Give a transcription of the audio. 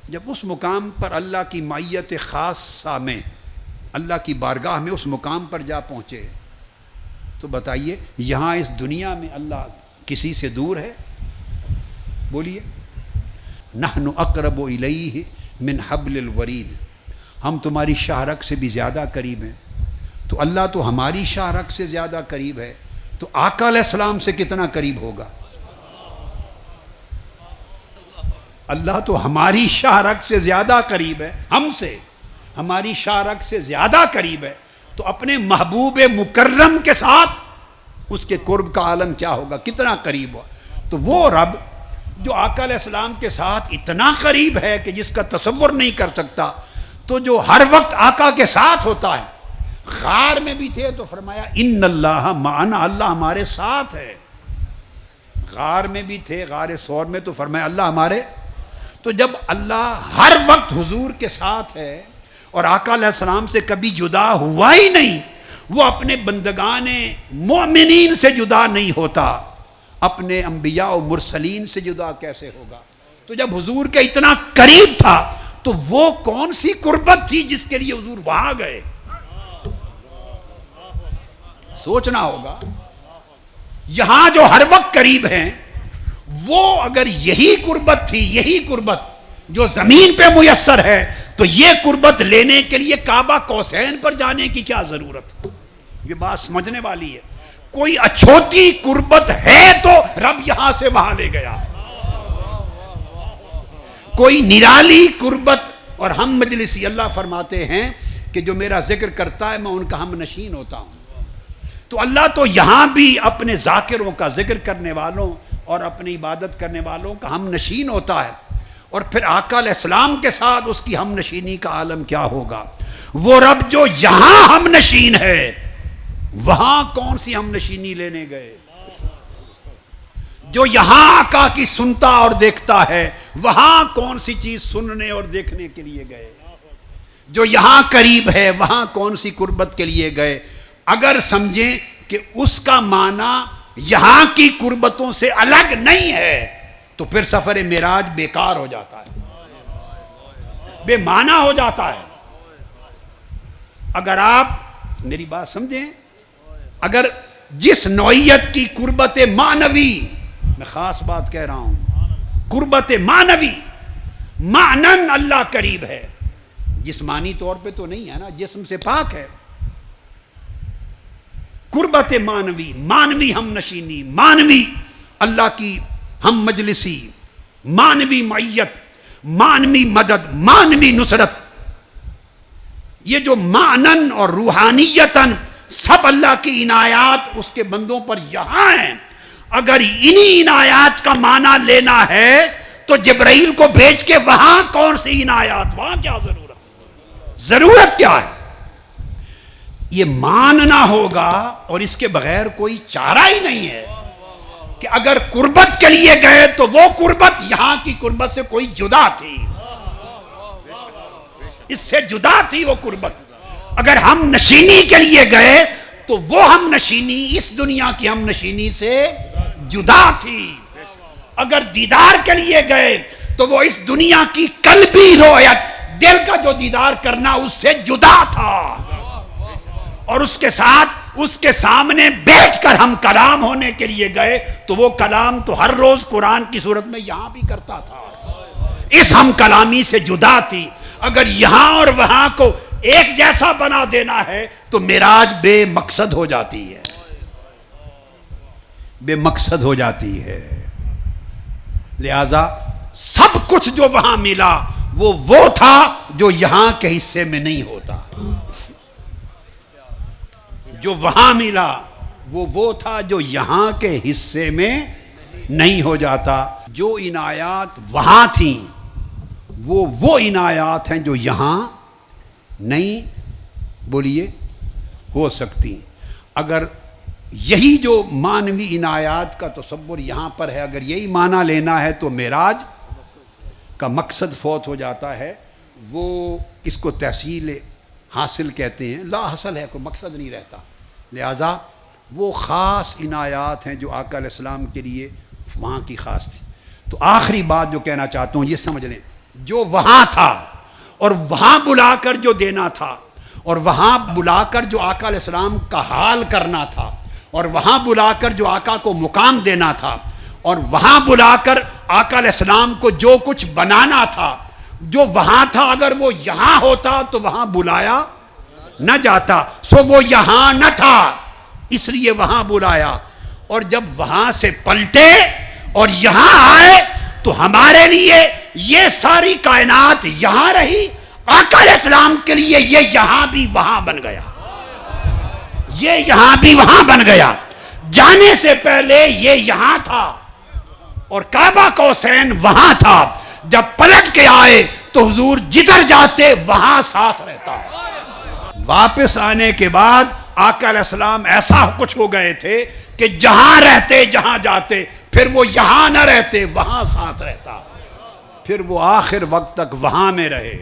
جب اس مقام پر اللہ کی معیت خاصہ میں، اللہ کی بارگاہ میں اس مقام پر جا پہنچے، تو بتائیے یہاں اس دنیا میں اللہ کسی سے دور ہے؟ بولیے، نحن اقرب الیہ من حبل الورید، ہم تمہاری شاہ رگ سے بھی زیادہ قریب ہیں۔ تو اللہ تو ہماری شاہ رگ سے زیادہ قریب ہے، تو آقا علیہ السلام سے کتنا قریب ہوگا؟ اللہ تو ہماری شاہ رگ سے زیادہ قریب ہے، ہم سے ہماری شاہ رگ سے زیادہ قریب ہے، تو اپنے محبوب مکرم کے ساتھ اس کے قرب کا عالم کیا ہوگا، کتنا قریب ہوا۔ تو وہ رب جو آقا علیہ السلام کے ساتھ اتنا قریب ہے کہ جس کا تصور نہیں کر سکتا، تو جو ہر وقت آقا کے ساتھ ہوتا ہے، غار میں بھی تھے تو فرمایا ان اللہ معنا، اللہ ہمارے ساتھ ہے۔ غار میں بھی تھے، غار ثور میں، تو فرمایا اللہ ہمارے۔ تو جب اللہ ہر وقت حضور کے ساتھ ہے اور آقا علیہ السلام سے کبھی جدا ہوا ہی نہیں، وہ اپنے بندگان مومنین سے جدا نہیں ہوتا، اپنے انبیاء و مرسلین سے جدا کیسے ہوگا؟ تو جب حضور کے اتنا قریب تھا تو وہ کون سی قربت تھی جس کے لیے حضور وہاں گئے؟ سوچنا ہوگا۔ یہاں جو ہر وقت قریب ہیں، وہ اگر یہی قربت تھی، یہی قربت جو زمین پہ میسر ہے، تو یہ قربت لینے کے لیے کعبہ قوسین پر جانے کی کیا ضرورت؟ یہ بات سمجھنے والی ہے۔ کوئی اچھوتی قربت ہے تو رب یہاں سے وہاں لے گیا، کوئی نرالی قربت، اور ہم مجلسی اللہ فرماتے ہیں کہ جو میرا ذکر کرتا ہے میں ان کا ہم نشین ہوتا ہوں۔ تو اللہ تو یہاں بھی اپنے ذاکروں کا، ذکر کرنے والوں اور اپنی عبادت کرنے والوں کا ہم نشین ہوتا ہے، اور پھر آقا علیہ السلام کے ساتھ اس کی ہم نشینی کا عالم کیا ہوگا؟ وہ رب جو یہاں ہم نشین ہے، وہاں کون سی ہم نشینی لینے گئے؟ جو یہاں آقا کی سنتا اور دیکھتا ہے، وہاں کون سی چیز سننے اور دیکھنے کے لیے گئے؟ جو یہاں قریب ہے، وہاں کون سی قربت کے لیے گئے؟ اگر سمجھیں کہ اس کا معنی یہاں کی قربتوں سے الگ نہیں ہے، تو پھر سفر معراج بیکار ہو جاتا ہے، بے معنی ہو جاتا ہے۔ اگر آپ میری بات سمجھیں، اگر جس نوعیت کی قربت معنوی، میں خاص بات کہہ رہا ہوں، قربت معنوی، معنن اللہ قریب ہے، جسمانی طور پہ تو نہیں ہے نا، جسم سے پاک ہے۔ قربت معنوی، معنوی ہم نشینی، معنوی اللہ کی ہم مجلسی، معنوی معیت، معنوی مدد، معنوی نصرت، یہ جو معنن اور روحانیتاً سب اللہ کی عنایات اس کے بندوں پر یہاں ہیں۔ اگر انہی عنایات کا معنی لینا ہے تو جبرائیل کو بھیج کے وہاں کون سی عنایات، وہاں کیا ضرورت؟ ضرورت کیا ہے؟ یہ ماننا ہوگا، اور اس کے بغیر کوئی چارہ ہی نہیں ہے کہ اگر قربت کے لیے گئے تو وہ قربت یہاں کی قربت سے کوئی جدا تھی، اس سے جدا تھی وہ قربت۔ اگر ہم نشینی کے لیے گئے تو وہ ہم نشینی اس دنیا کی ہم نشینی سے جدا تھی۔ اگر دیدار کے لیے گئے تو وہ اس دنیا کی قلبی رویت، دل کا جو دیدار کرنا، اس سے جدا تھا، اور اس کے ساتھ اس کے سامنے بیٹھ کر ہم کلام ہونے کے لیے گئے تو وہ کلام تو ہر روز قرآن کی صورت میں یہاں بھی کرتا تھا، اس ہم کلامی سے جدا تھی۔ اگر یہاں اور وہاں کو ایک جیسا بنا دینا ہے تو معراج بے مقصد ہو جاتی ہے، بے مقصد ہو جاتی ہے۔ لہذا سب کچھ جو وہاں ملا وہ تھا جو یہاں کے حصے میں نہیں ہوتا، جو وہاں ملا وہ تھا جو یہاں کے حصے میں نہیں ہو جاتا۔ جو عنایات وہاں تھیں وہ عنایات ہیں جو یہاں نہیں، بولیے، ہو سکتی۔ اگر یہی جو معنوی عنایات کا تصور یہاں پر ہے، اگر یہی معنی لینا ہے تو معراج کا مقصد فوت ہو جاتا ہے۔ وہ اس کو تحصیل حاصل کہتے ہیں، لا حاصل ہے، کوئی مقصد نہیں رہتا۔ لہذا وہ خاص عنایات ہیں جو آقا علیہ السلام کے لیے وہاں کی خاص تھی۔ تو آخری بات جو کہنا چاہتا ہوں یہ سمجھ لیں جو وہاں تھا اور وہاں بلا کر جو دینا تھا اور وہاں بلا کر جو آقا علیہ السلام کا حال کرنا تھا اور وہاں بلا کر جو آقا کو مقام دینا تھا اور وہاں بلا کر آقا علیہ السلام کو جو کچھ بنانا تھا، جو وہاں تھا اگر وہ یہاں ہوتا تو وہاں بلایا نہ جاتا، سو وہ یہاں نہ تھا اس لیے وہاں بلایا، اور جب وہاں سے پلٹے اور یہاں آئے تو ہمارے لیے یہ ساری کائنات یہاں رہی، آقا علیہ السلام کے لیے یہ یہاں بھی وہاں بن گیا، یہ یہاں بھی وہاں بن گیا۔ جانے سے پہلے یہ یہاں تھا اور کعبہ قوسین وہاں تھا، جب پلٹ کے آئے تو حضور جدھر جاتے وہاں ساتھ رہتا۔ واپس آنے کے بعد آقا علیہ السلام ایسا کچھ ہو گئے تھے کہ جہاں رہتے جہاں جاتے، پھر وہ یہاں نہ رہتے وہاں ساتھ رہتا، پھر وہ آخر وقت تک وہاں میں رہے۔